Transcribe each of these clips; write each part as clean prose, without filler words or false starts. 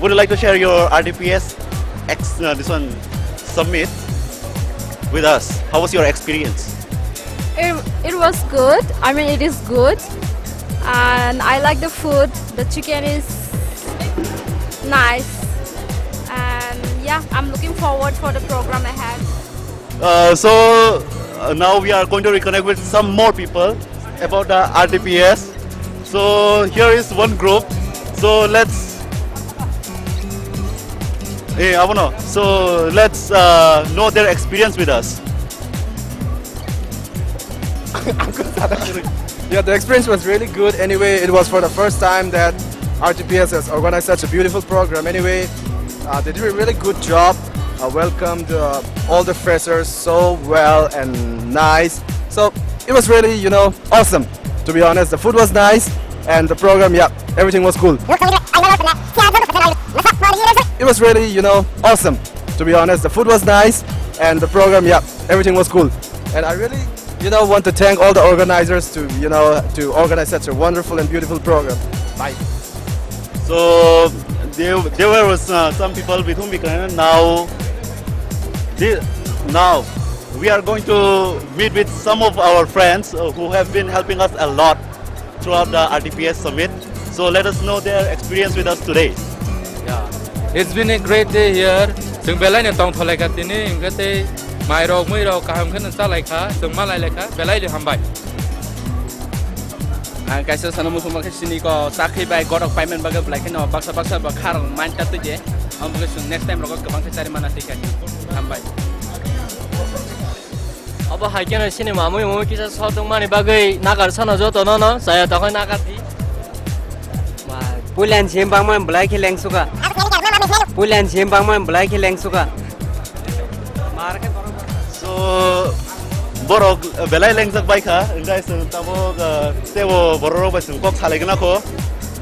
would you like to share your RDPS this one summit with us? How was your experience? It was good. I mean, it is good. And I like the food. The chicken is nice. And yeah, I'm looking forward for the program ahead. Now we are going to reconnect with some more people about the RDPS. So here is one group. So let's know their experience with us. Yeah, the experience was really good. Anyway, it was for the first time that RTPS has organized such a beautiful program. Anyway, they did a really good job. Welcomed all the freshers so well and nice. So it was really, awesome. To be honest, the food was nice and the program, yeah, everything was cool. It was really, awesome. To be honest, the food was nice and the program, yeah, everything was cool. And I really, want to thank all the organizers to organize such a wonderful and beautiful program. Bye. So there were some people with whom we connected. Now we are going to meet with some of our friends who have been helping us a lot throughout the RDPS Summit. So let us know their experience with us today. Yeah, it's been a great day here. Chúng belai ne tong tholai ka tini ingate mai rok mui rok kaham khan sa lai kha chúng malai lai kha belai le hambai. Kaisa sana musuh mereka sini ko sakhi bai godok payment bagai belai kena baksa bakar main katu je. Mungkin next time rokok kebangsa cari mana sih kan hambai. Apa hakian sini mamu kita sodong mani bagai nagar sana jo tono no saya takoi nagar di. Bulan sembang man belai keleng suka. Bulan sembang man belai keleng suka. So borok belai lengsak baik ha, enggak tabo tewo borok basing kok salai kena ko,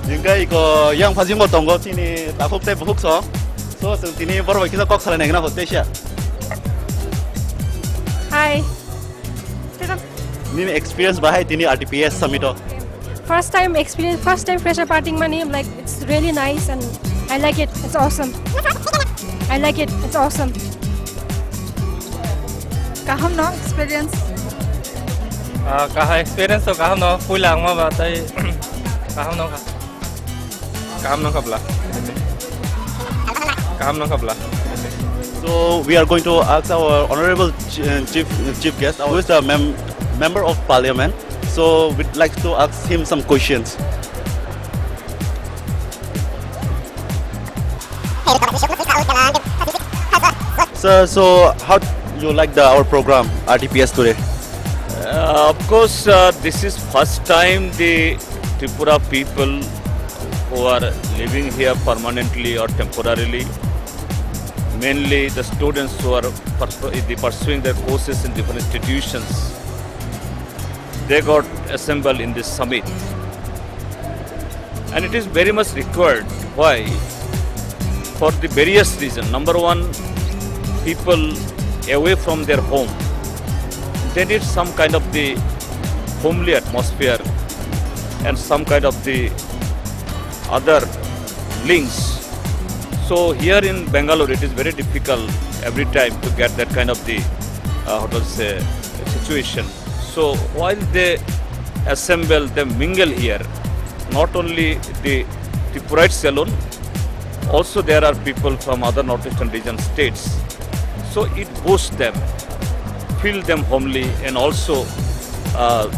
enggak iko yang pasti mau tonggo sini takut teh buhuk so sini borok kita kok salai kena ko tesya. Hi. Ini experience bahai tini RDPS summit o. First time fresher partying money, like it's really nice and I like it. It's awesome. I like it. It's awesome. Kaham no experience? Kaham experience to kaham no pulang ma batai kaham no kabla. Kaham no kabla. So we are going to ask our honorable chief guest, who is the member of parliament. So we'd like to ask him some questions. So how you like our program RTPS today? Of course, this is first time the Tripura people who are living here permanently or temporarily, mainly the students who are pursuing their courses in different institutions, they got assembled in this summit. And it is very much required. Why? For the various reasons. Number one, people away from their home, they need some kind of the homely atmosphere and some kind of the other links. So here in Bangalore, it is very difficult every time to get that kind of the situation. So while they assemble, they mingle here, not only the Tripurites alone, also there are people from other northeastern region states. So it boosts them, feel them homely, and also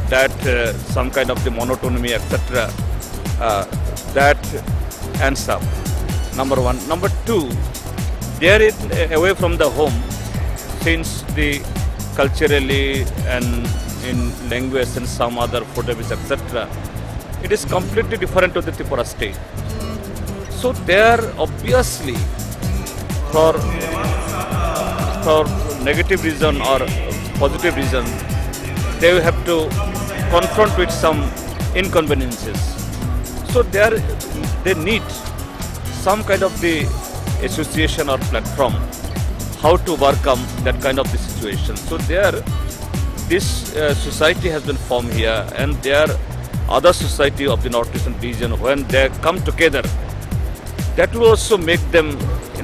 that some kind of the monotony, etc. That ends up. Number one. Number two, they are away from the home, since the culturally and in language and some other food habits, etc. It is completely different to the Tripura state. So they are obviously for negative reason or positive reason, they have to confront with some inconveniences. So they need some kind of the association or platform how to overcome that kind of the situation. So this society has been formed here, and there are other society of the northeastern region. When they come together, that will also make them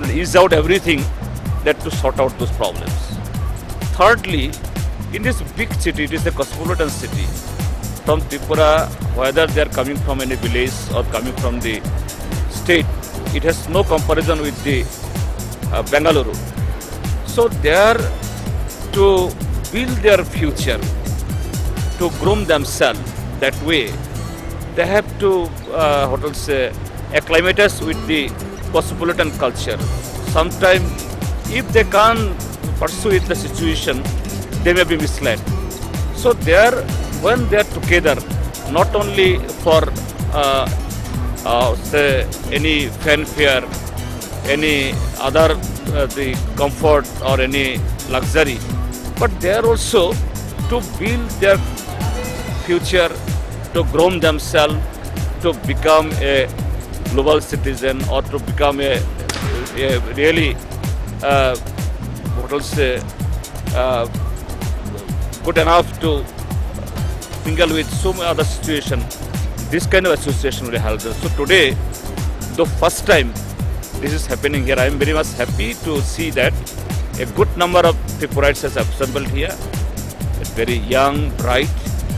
ease out everything that to sort out those problems. Thirdly, in this big city, it is a cosmopolitan city. From Tripura, whether they are coming from any village or coming from the state, it has no comparison with the Bengaluru. So they are to build their future, to groom themselves that way. They have to, acclimatize with the cosmopolitan culture. Sometimes, if they can't pursue it, the situation, they may be misled. So when they are together, not only for say any fanfare, any other the comfort or any luxury, but they are also to build their future, to groom themselves, to become a global citizen or to become a really good enough to mingle with so many other situations. This kind of association will help them. So today, the first time this is happening here, I am very much happy to see that a good number of Tripurites has assembled here. Very young, bright,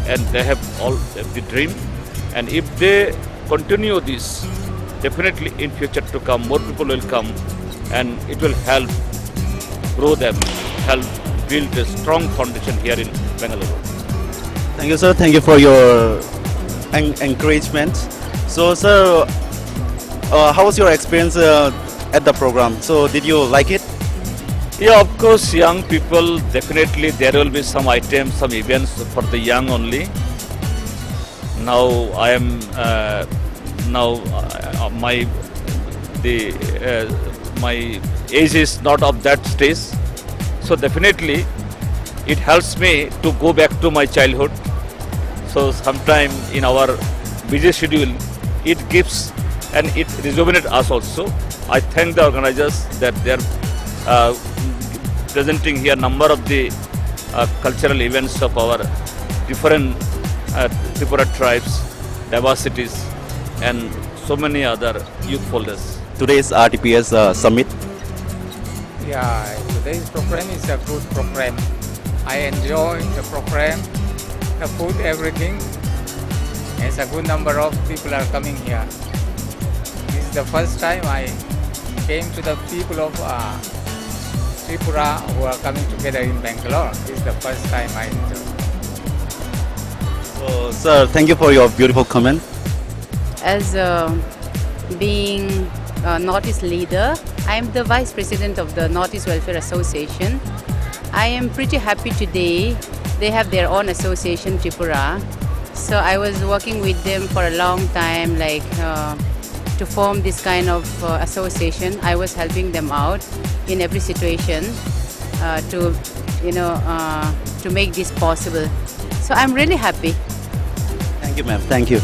and they have all the dream. And if they continue this, definitely in future to come, more people will come, and it will help grow them, help build a strong foundation here in Bengaluru. Thank you, sir. Thank you for your encouragement. So, sir, how was your experience at the program? So, did you like it? Yeah, of course, young people, definitely there will be some items, some events for the young only. Now I am my age is not of that stage, so definitely it helps me to go back to my childhood. So sometime in our busy schedule, it gives and it rejuvenates us also. I thank the organizers that they are presenting here number of the cultural events of our different Tripura tribes, diversities, and so many other youth folders. Today's RTPS summit. Yeah, today's program is a good program. I enjoy the program, the food, everything. It's a good number of people are coming here. This is the first time I came to the people of Tripura who are coming together in Bangalore. This is the first time I enjoy. So, sir, thank you for your beautiful comment. As being a Northeast leader, I am the Vice President of the Northeast Welfare Association. I am pretty happy today. They have their own association, Tripura. So I was working with them for a long time, like to form this kind of association. I was helping them out in every situation to make this possible. So I'm really happy. Thank you, ma'am. Thank you.